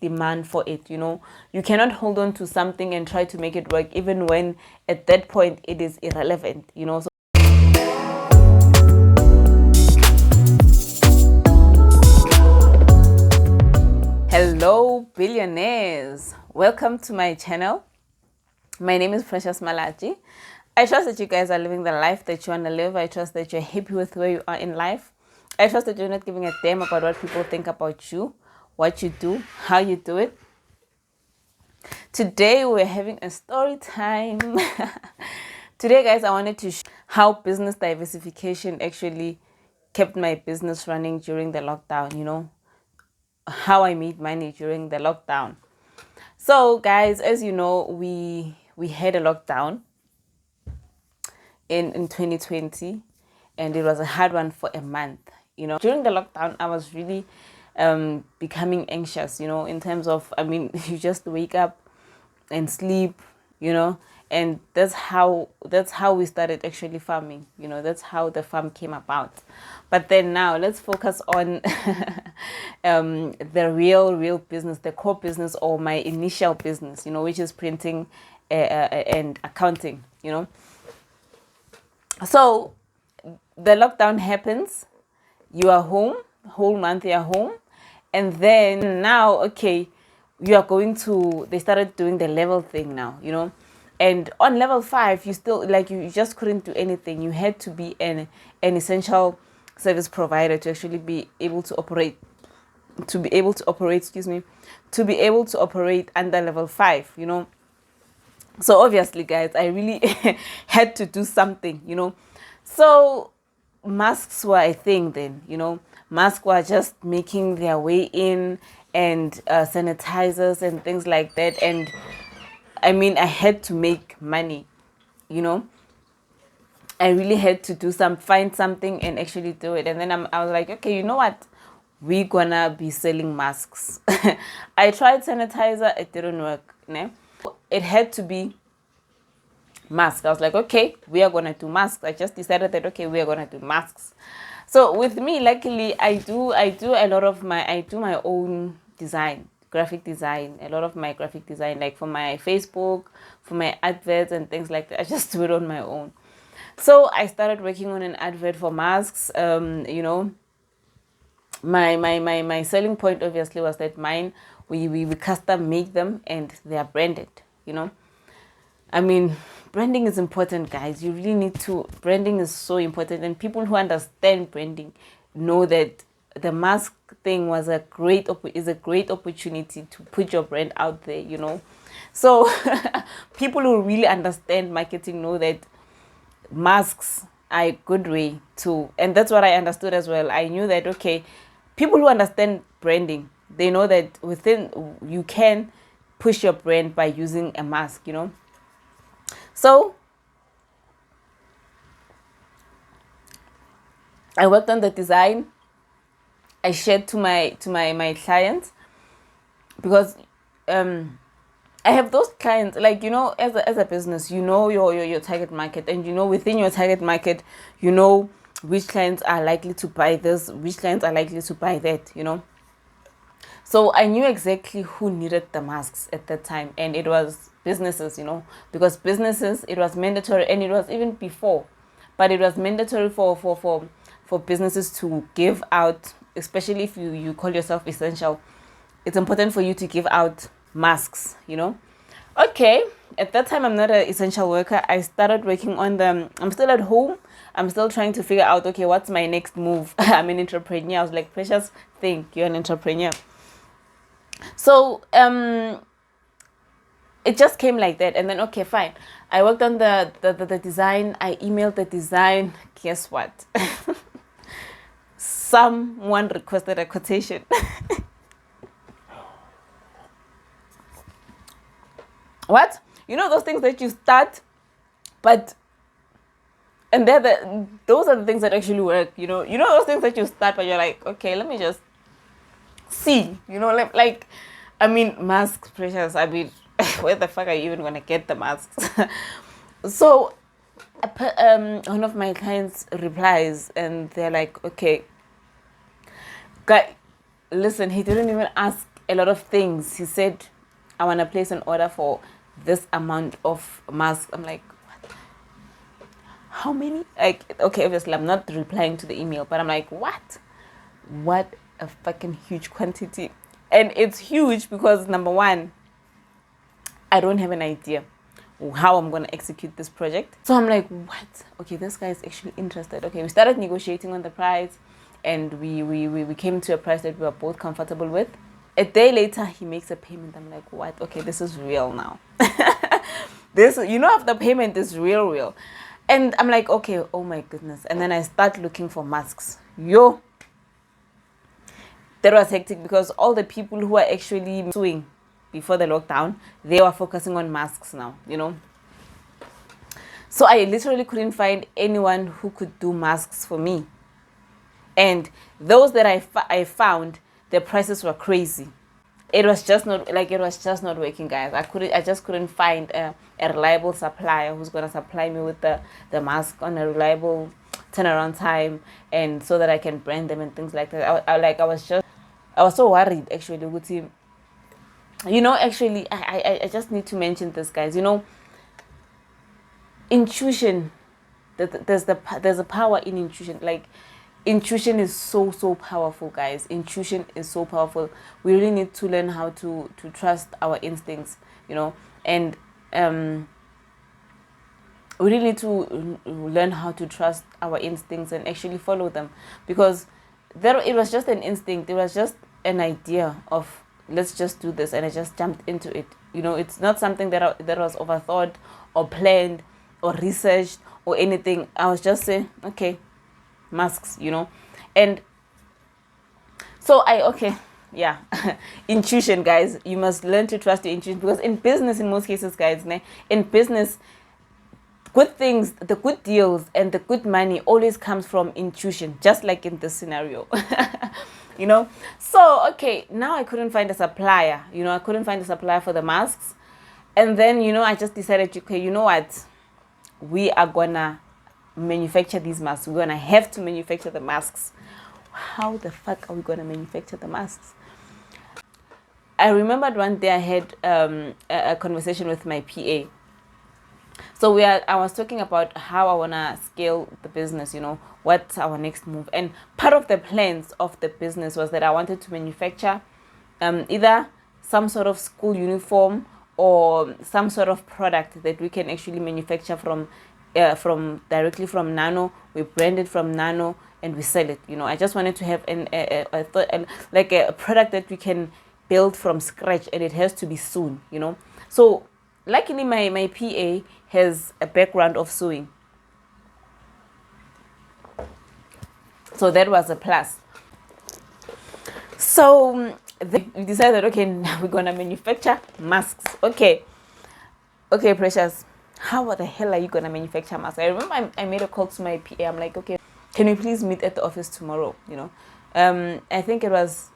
demand for it. You cannot hold on to something and try to make it work, even when at that point it is irrelevant. So hello billionaires, welcome to my channel. My name is Precious Malachi. I trust that you guys are living the life that you want to live. I trust that you're happy with where you are in life. I trust that you're not giving a damn about what people think about you, what you do, how you do it. Today we're having a story time. Today, guys, I wanted to show how business diversification actually kept my business running during the lockdown, how I made money during the lockdown. So, guys, as you know, we had a lockdown in 2020, and it was a hard one for a month. During the lockdown, I was really becoming anxious, in terms of, you just wake up and sleep, and that's how we started actually farming. That's how the farm came about. But then now let's focus on the real business, the core business, or my initial business, which is printing and accounting. So the lockdown happens, you are home, whole month you're home, and then now, okay, they started doing the level thing now, and on level 5, you still, you just couldn't do anything. You had to be an essential service provider to actually be able to operate, under level 5, So obviously, guys, I really had to do something, So masks were a thing then, Masks were just making their way in, and sanitizers and things like that. And I had to make money, I really had to find something and actually do it. And then I was like, okay, you know what? We're gonna be selling masks. I tried sanitizer, it didn't work. It had to be masks. I was like, okay, we are gonna do masks. I just decided that, okay, we are gonna do masks. So with me, luckily, I do my own design, graphic design, a lot of my graphic design, like for my Facebook, for my adverts and things like that. I just do it on my own. So I started working on an advert for masks. My selling point obviously was that we custom make them, and they are branded. Branding is important, guys. You really need to. Branding is so important, and people who understand branding know that the mask thing is a great opportunity to put your brand out there. So people who really understand marketing know that masks are a good way to, and that's what I understood as well. I knew that, okay, people who understand branding, they know that you can push your brand by using a mask. So I worked on the design. I shared to my clients, because I have those clients, as a business, your target market, and within your target market, which clients are likely to buy this, which clients are likely to buy that. So I knew exactly who needed the masks at that time, and it was businesses, because businesses, it was mandatory, and it was even before, but it was mandatory for businesses to give out, especially if you call yourself essential. It's important for you to give out masks. Okay, at that time, I'm not an essential worker. I started working on them. I'm still at home. I'm still trying to figure out, okay, what's my next move? I'm an entrepreneur. I was like, Precious, think you're an entrepreneur. So it just came like that. And then, okay, fine, I worked on the design. I emailed the design. Guess what? Someone requested a quotation. What? Those things that you start, and those are the things that actually work. Those things that you start, but you're like, okay, let me just see. Masks, Precious. Where the fuck are you even gonna get the masks? So one of my clients replies, and they're like, okay, guy, listen, he didn't even ask a lot of things. He said, I want to place an order for this amount of masks. I'm like, what? How many? Like, okay, obviously I'm not replying to the email, but I'm like, what? What a fucking huge quantity. And it's huge because, number one, I don't have an idea how I'm going to execute this project. So I'm like, what? Okay, this guy is actually interested. Okay, we started negotiating on the price, and we came to a price that we were both comfortable with. A day later, he makes a payment. I'm like, what? Okay, this is real now. This, if the payment is real. And I'm like, okay, oh my goodness. And then I start looking for masks. Yo, that was hectic because all the people who are actually suing before the lockdown, they were focusing on masks now, So I literally couldn't find anyone who could do masks for me. And those that I found, the prices were crazy. It was just not working, guys. I just couldn't find a reliable supplier who's gonna supply me with the mask on a reliable turnaround time, and so that I can brand them and things like that. I was so worried actually with him. Actually, I just need to mention this, guys. Intuition. There's a power in intuition. Like, intuition is so powerful, guys. Intuition is so powerful. We really need to learn how to trust our instincts, and we really need to learn how to trust our instincts and actually follow them, because it was just an instinct. It was just an idea of, let's just do this, and I just jumped into it. It's not something that was overthought or planned or researched or anything. I was just saying, okay, masks, and so intuition, guys. You must learn to trust your intuition, because in business, in most cases, guys, in business, good things, the good deals and the good money always comes from intuition, just like in this scenario. So okay, now I couldn't find a supplier. I couldn't find a supplier for the masks, and then I just decided, okay, you know what, we are gonna manufacture these masks. We're gonna have to manufacture the masks. How the fuck are we gonna manufacture the masks? I remembered one day I had a conversation with my PA. So I was talking about how I wanna scale the business, what's our next move. And part of the plans of the business was that I wanted to manufacture either some sort of school uniform or some sort of product that we can actually manufacture from directly from Nano. We brand it from Nano and we sell it. I just wanted to have a product that we can build from scratch, and it has to be sewn. So luckily my PA has a background of sewing, so that was a plus. So we decided, okay, now we're gonna manufacture masks. Okay, Precious, how the hell are you gonna manufacture masks? I remember I made a call to my PA. I'm like, okay, can we please meet at the office tomorrow? I think it was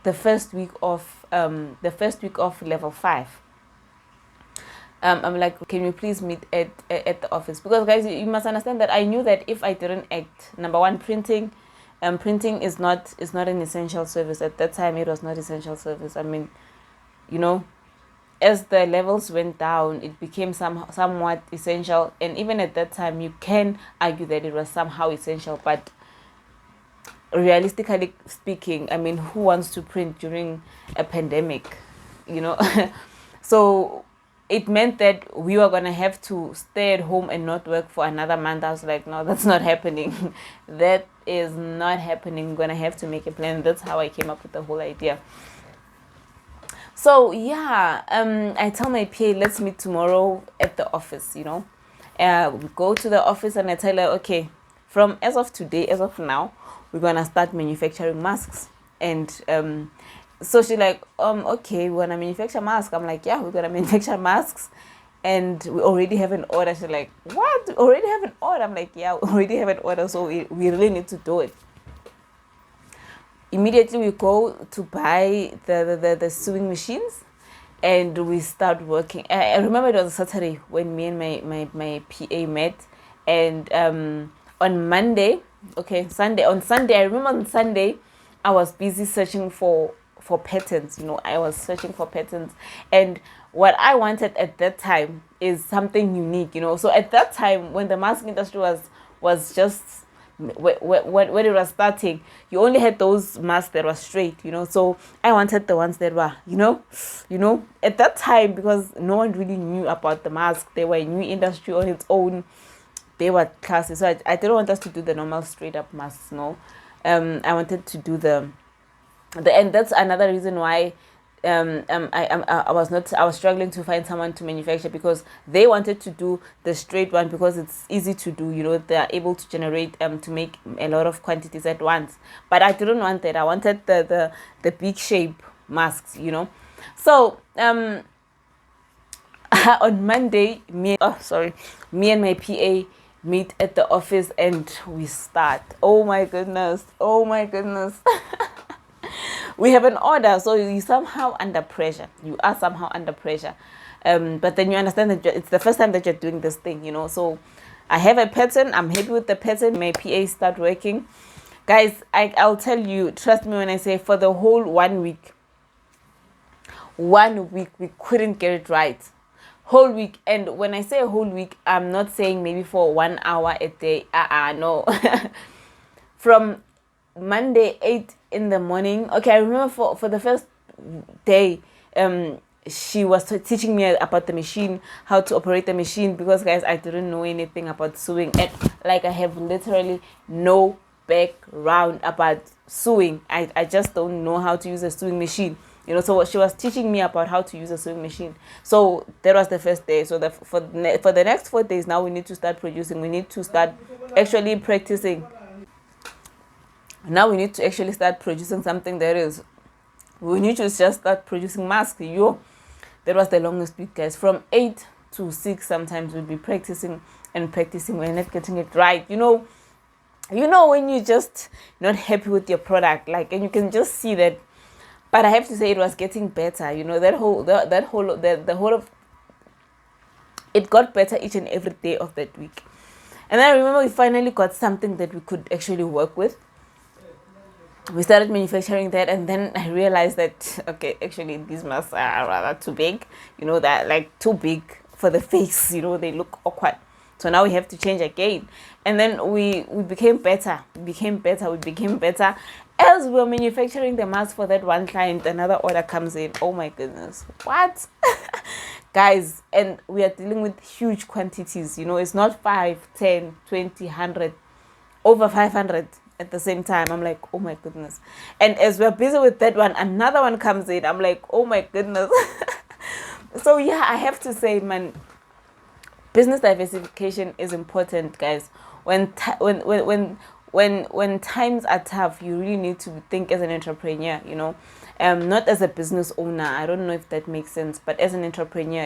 the first week of level 5. I'm like, can we please meet at the office? Because, guys, you must understand that I knew that if I didn't act, number one, printing is not an essential service. At that time, it was not essential service. I mean, as the levels went down, it became somewhat essential. And even at that time, you can argue that it was somehow essential. But realistically speaking, I mean, who wants to print during a pandemic? So it meant that we were going to have to stay at home and not work for another month. I was like, no, that's not happening. That is not happening. We're going to have to make a plan. That's how I came up with the whole idea. So yeah, I tell my PA, let's meet tomorrow at the office. We go to the office and I tell her, okay, as of now, we're going to start manufacturing masks. And so she's like, okay, we're going to manufacture masks. I'm like, yeah, we're going to manufacture masks. And we already have an order. She's like, what? We already have an order? I'm like, yeah, we already have an order. So we really need to do it. Immediately we go to buy the sewing machines and we start working. I remember it was a Saturday when me and my PA met. And on Sunday, I remember on Sunday, I was busy searching for for patterns. I was searching for patterns, and what I wanted at that time is something unique. So at that time, when the mask industry was just when it was starting, you only had those masks that were straight. So I wanted the ones that were at that time, because no one really knew about the mask. They were a new industry on its own. They were classy, so I didn't want us to do the normal straight up masks. No, I wanted to do and that's another reason why I was struggling to find someone to manufacture, because they wanted to do the straight one because it's easy to do. They are able to generate to make a lot of quantities at once, but I didn't want that. I wanted the big shape masks. So on Monday, me and my PA meet at the office, and we start. Oh my goodness. We have an order, so you somehow under pressure. You are somehow under pressure, but then you understand that it's the first time that you're doing this thing. So I have a pattern. I'm happy with the pattern. My PA start working, guys. I'll tell you, trust me when I say, for the whole 1 week we couldn't get it right. Whole week. And when I say a whole week, I'm not saying maybe for 1 hour a day. No. From Monday 8 in the morning. Okay, I remember for the first day, she was teaching me about the machine, how to operate the machine, because guys, I didn't know anything about sewing. And like, I have literally no background about sewing. I just don't know how to use a sewing machine. So she was teaching me about how to use a sewing machine. So that was the first day. So for the next 4 days, now we need to start producing. We need to start actually practicing. Now we need to actually start producing something we need to just start producing masks. That was the longest week, guys. From 8 to 6, sometimes we'll be practicing and practicing. We're not getting it right. When you're just not happy with your product, and you can just see that. But I have to say, it was getting better. The whole of it got better each and every day of that week. And I remember we finally got something that we could actually work with. We started manufacturing that, and then I realized that, okay, actually these masks are rather too big. They're too big for the face. They look awkward. So now we have to change again. And then we became better. We became better. As we were manufacturing the mask for that one client, another order comes in. Oh my goodness. What? Guys, and we are dealing with huge quantities. It's not 5, 10, 20, 100, over 500 at the same time. I'm like, oh my goodness. And as we're busy with that one, another one comes in. I'm like, oh my goodness. So yeah, I have to say, man, business diversification is important, guys. When times are tough, you really need to think as an entrepreneur, not as a business owner. I don't know if that makes sense, but as an entrepreneur,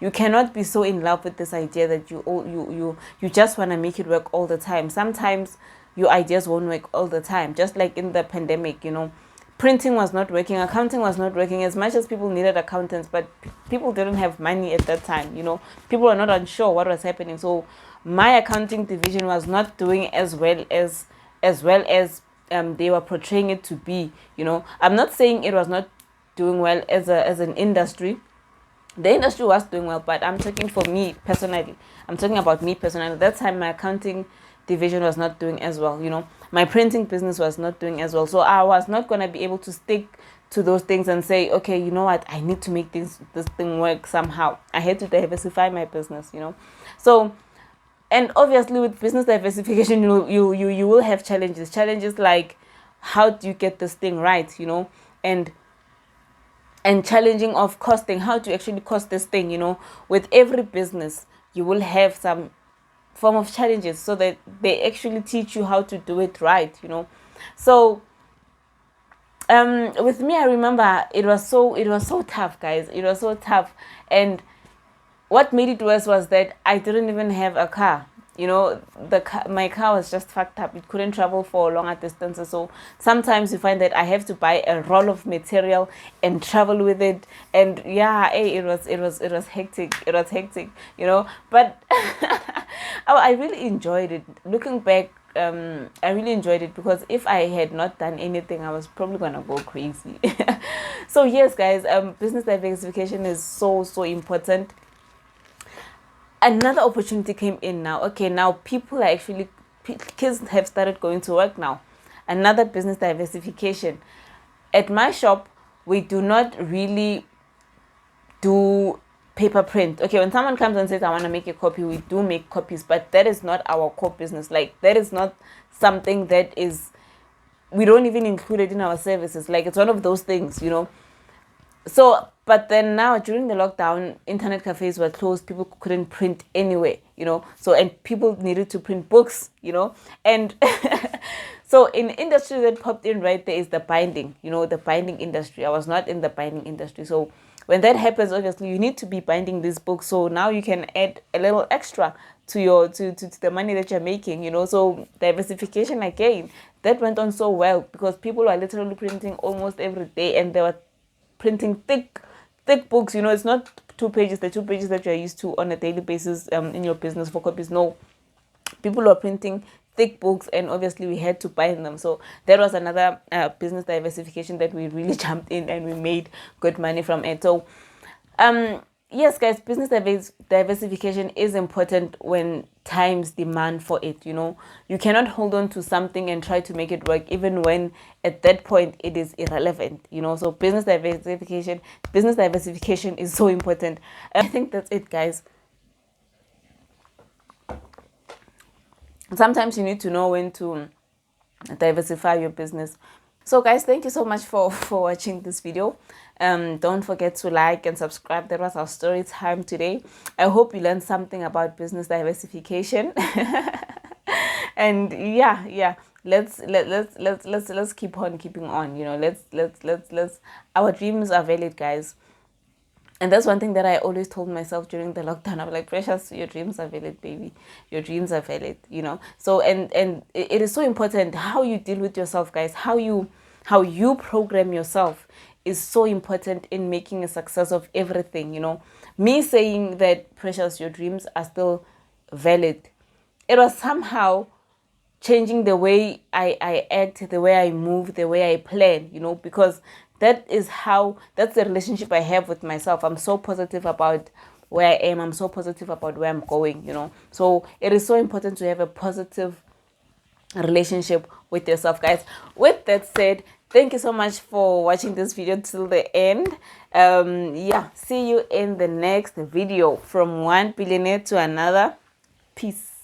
you cannot be so in love with this idea that you just want to make it work all the time. Sometimes your ideas won't work all the time. Just like in the pandemic, printing was not working, accounting was not working, as much as people needed accountants, but people didn't have money at that time. People were not unsure what was happening. So my accounting division was not doing as well as they were portraying it to be. I'm not saying it was not doing well as an industry. The industry was doing well, but I'm talking for me personally. I'm talking about me personally. That time my accounting division was not doing as well. My printing business was not doing as well. So I was not going to be able to stick to those things and say, okay, you know what, I need to make this thing work somehow. I had to diversify my business. So, and obviously with business diversification, you will have challenges like, how do you get this thing right, and challenging of costing, how to actually cost this thing. With every business you will have some form of challenges, so that they actually teach you how to do it right. So with me, I remember it was so tough, guys. It was so tough. And what made it worse was that I didn't even have a car. My car was just fucked up. It couldn't travel for longer distances. So sometimes you find that I have to buy a roll of material and travel with it. And yeah, it was hectic. It was hectic, But I really enjoyed it. Looking back, I really enjoyed it, because if I had not done anything, I was probably gonna go crazy. So yes, guys, business diversification is so important. Another opportunity came in now. Okay, now people are actually, kids have started going to work now. Another business diversification. At my shop, we do not really do paper print. Okay, when someone comes and says, I want to make a copy, we do make copies, but that is not our core business. Like, that is not something that is, we don't even include it in our services. Like, it's one of those things, you know. So, but then now during the lockdown, internet cafes were closed, people couldn't print anywhere, you know. So, and people needed to print books, you know. And so in industry that popped in right there is the binding, you know, the binding industry. I was not in the binding industry. So when that happens, obviously you need to be binding these books. So now you can add a little extra to your to the money that you're making, you know. So diversification again, that went on so well, because people are literally printing almost every day, and they were printing thick books, you know. It's not 2 pages, the 2 pages that you're used to on a daily basis in your business for copies. No, people are printing thick books, and obviously we had to bind them. So that was another business diversification that we really jumped in, and we made good money from it. So yes, guys, business diversification is important when times demand for it, you know. You cannot hold on to something and try to make it work, even when at that point it is irrelevant, you know. So business diversification is so important. I think that's it, guys. Sometimes you need to know when to diversify your business. So guys, thank you so much for watching this video. Don't forget to like and subscribe. That was our story time today. I hope you learned something about business diversification. And yeah, let's keep on keeping on, you know. Let's our dreams are valid, guys. And that's one thing that I always told myself during the lockdown. I'm like, Precious, your dreams are valid, baby. Your dreams are valid, you know. So and it is so important how you deal with yourself, guys. How you program yourself is so important in making a success of everything, you know. Me saying that, Precious, your dreams are still valid, it was somehow changing the way I act, the way I move, the way I plan, you know, because that's the relationship I have with myself. I'm so positive about where I am. I'm so positive about where I'm going, you know. So it is so important to have a positive relationship with yourself, guys. With that said, thank you so much for watching this video till the end. Yeah, see you in the next video. From one billionaire to another. Peace.